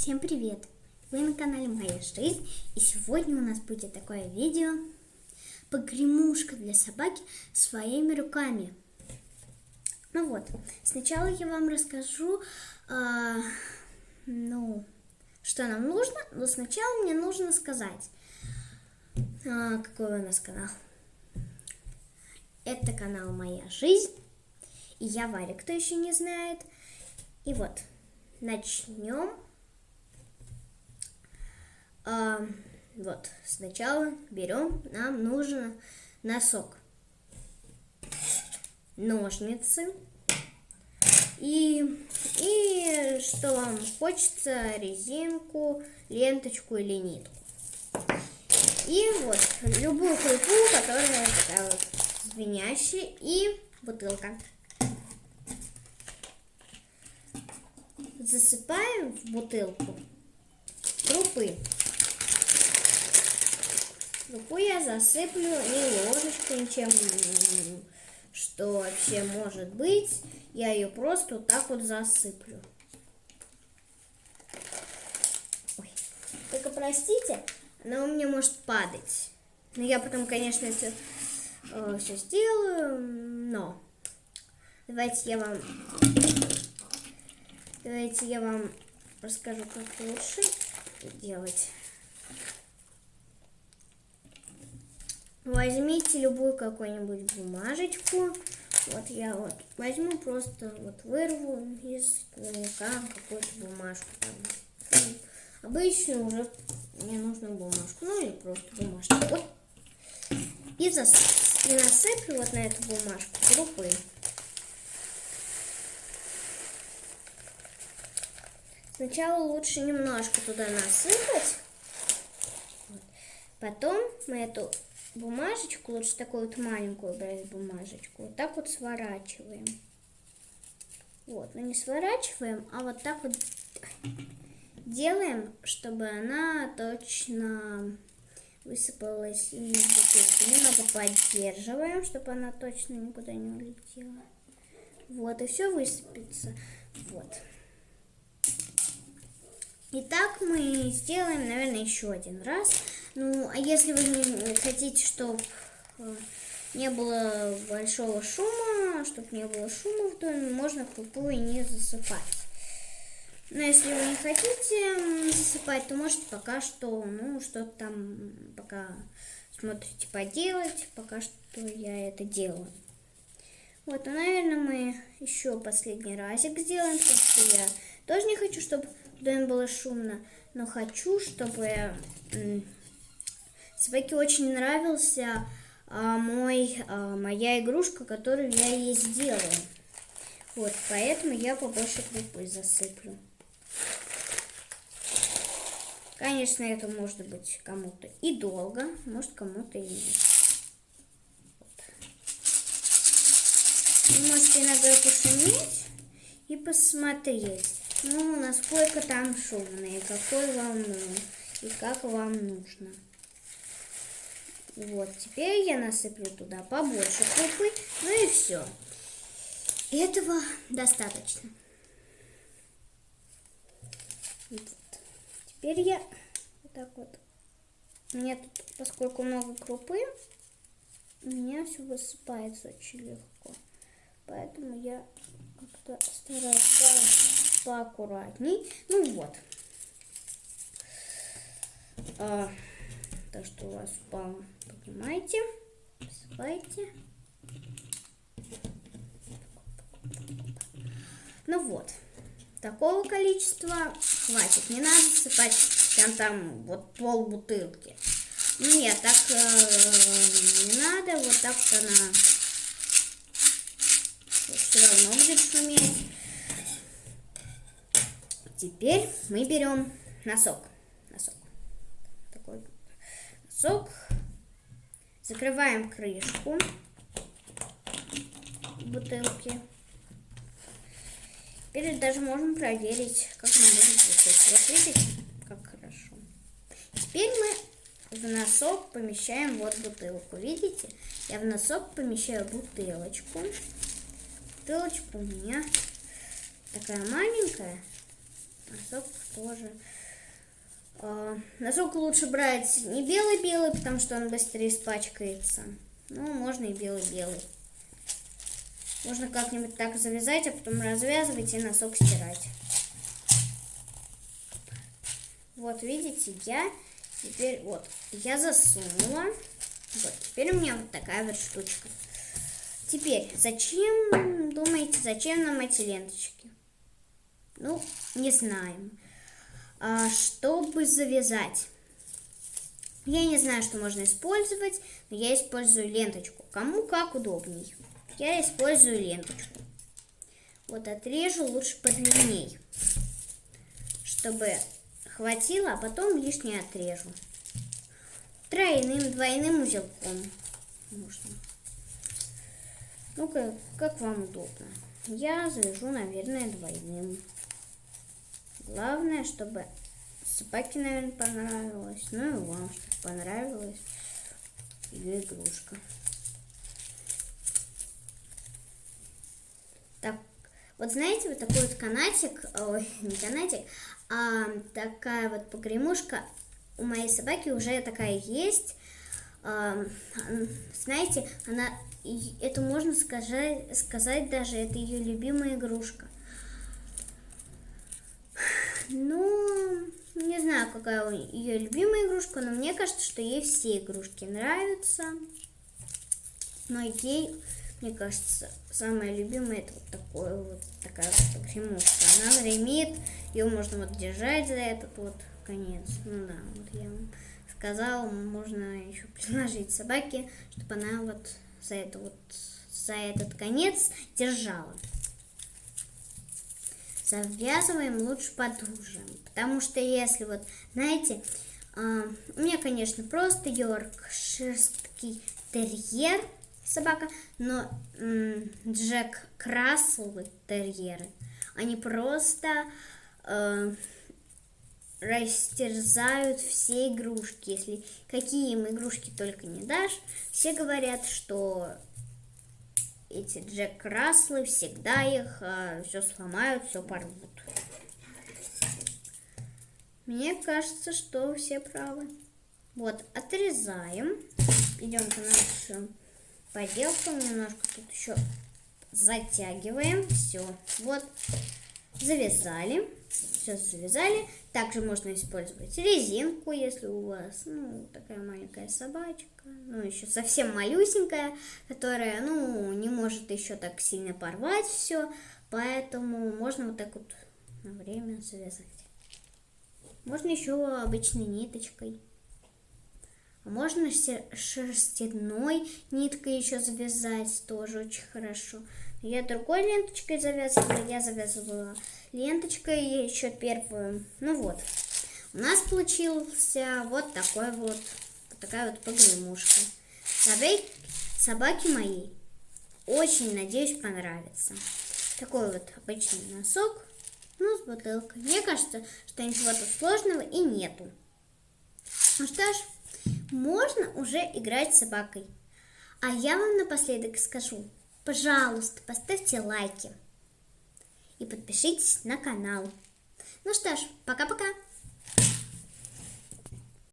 Всем привет! Вы на канале Моя Жизнь, и сегодня у нас будет такое видео погремушка для собаки своими руками. Ну вот, сначала я вам расскажу, что нам нужно, но сначала мне нужно сказать, какой у нас канал. Это канал Моя Жизнь, и я Варя, кто еще не знает. И вот, начнем. Вот, сначала берем, нам нужен носок, ножницы и что вам хочется, резинку, ленточку или нитку. И вот любую крупу, которая такая вот звенящая, и бутылка. Засыпаем в бутылку крупы. Крупу я засыплю не ложечкой, ничем, что вообще может быть. Я ее просто вот так вот засыплю. Ой. Только простите, она у меня может падать. Но я потом, конечно, это все сделаю, но давайте я вам расскажу, как лучше делать. Возьмите любую какую-нибудь бумажечку. Вот я вот возьму, просто вот вырву из плавника какую-то бумажку. Обычно уже мне нужно бумажку, ну или просто бумажку. Вот. И насыплю вот на эту бумажку крупы. Сначала лучше немножко туда насыпать. Вот. Потом мы эту бумажечку, лучше такую вот маленькую брать бумажечку, вот так вот сворачиваем. Вот, но не сворачиваем, а вот так вот делаем, чтобы она точно высыпалась из бутылки. Немного поддерживаем, чтобы она точно никуда не улетела. Вот, и все высыпется. Вот. Итак, мы сделаем, наверное, еще один раз. Ну, а если вы не хотите, чтобы не было большого шума, чтобы не было шума в доме, можно крупу и не засыпать. Но если вы не хотите засыпать, то можете пока что, что-то там, пока смотрите, поделать, пока что я это делаю. Вот, наверное, мы еще последний разик сделаем, потому что я тоже не хочу, чтобы в доме было шумно, но хочу, чтобы собаке очень нравился моя игрушка, которую я ей сделала. Вот, поэтому я побольше крупы засыплю. Конечно, это может быть кому-то и долго, может кому-то и нет. Вот. Вы можете иногда пошуметь и посмотреть, насколько там шумно, и какой волной, и как вам нужно. Вот, теперь я насыплю туда побольше крупы, ну и все. Этого достаточно. Вот. Теперь я вот так вот. У меня тут, поскольку много крупы, у меня все высыпается очень легко. Поэтому я как-то стараюсь поаккуратней. Ну вот. То, что у вас упало, поднимайте, посыпайте. Ну вот, такого количества хватит. Не надо засыпать там вот пол бутылки. Нет, так не надо. Вот так вот она все равно будет шуметь. Теперь мы берем носок. Такой носок. Закрываем крышку бутылки. Теперь даже можем проверить, как она будет звучать. Вот видите, как хорошо. Теперь мы в носок помещаем вот бутылку. Видите? Я в носок помещаю бутылочку. Бутылочка у меня такая маленькая. Носок тоже. Носок лучше брать не белый-белый, потому что он быстрее испачкается. Ну, можно и белый-белый. Можно как-нибудь так завязать, а потом развязывать и носок стирать. Вот, видите, я теперь, вот, я засунула. Вот, теперь у меня вот такая вот штучка. Теперь, зачем, думаете, зачем нам эти ленточки? Ну, не знаем. Чтобы завязать. Я не знаю, что можно использовать, но я использую ленточку. Кому как удобней. Я использую ленточку. Вот отрежу лучше подлинней, чтобы хватило, а потом лишнее отрежу. Тройным, двойным узелком можно. Ну-ка, как вам удобно. Я завяжу, наверное, двойным. Главное, чтобы собаке, наверное, понравилось. Ну и вам, чтобы понравилась ее игрушка. Так, вот знаете, вот такой вот канатик, ой, не канатик, а такая вот погремушка у моей собаки уже такая есть. Знаете, она, это можно сказать даже, это ее любимая игрушка. Ну, не знаю, какая ее любимая игрушка, но мне кажется, что ей все игрушки нравятся. Но ей, мне кажется, самая любимая это вот такая вот погремушка. Она гремит, ее можно вот держать за этот вот конец. Ну да, вот я вам сказала, можно еще предложить собаке, чтобы она вот за этот конец держала. Завязываем лучше потуже, потому что если вот, знаете, у меня, конечно, просто йоркширский терьер собака, но Джек Рассел терьеры, они просто растерзают все игрушки. Если какие им игрушки только не дашь, все говорят, что эти Джек Расселы всегда их все сломают, все порвут. Мне кажется, что все правы. Вот, отрезаем. Идем к нашим поделкам. Немножко тут еще затягиваем. Все. Вот, завязали. Все завязали. Также можно использовать резинку, если у вас, ну, такая маленькая собачка, ну, еще совсем малюсенькая, которая, ну, не может еще так сильно порвать все, поэтому можно вот так вот на время завязать. Можно еще обычной ниточкой, а можно шерстяной ниткой еще завязать, тоже очень хорошо. Я другой ленточкой завязывала, я завязывала ленточкой еще первую. Ну вот, у нас получился вот такой вот, такая вот погремушка. Собаке моей очень, надеюсь, понравится. Такой вот обычный носок, ну, с бутылкой. Мне кажется, что ничего тут сложного и нету. Ну что ж, можно уже играть с собакой. А я вам напоследок скажу, пожалуйста, поставьте лайки и подпишитесь на канал. Ну что ж, пока-пока.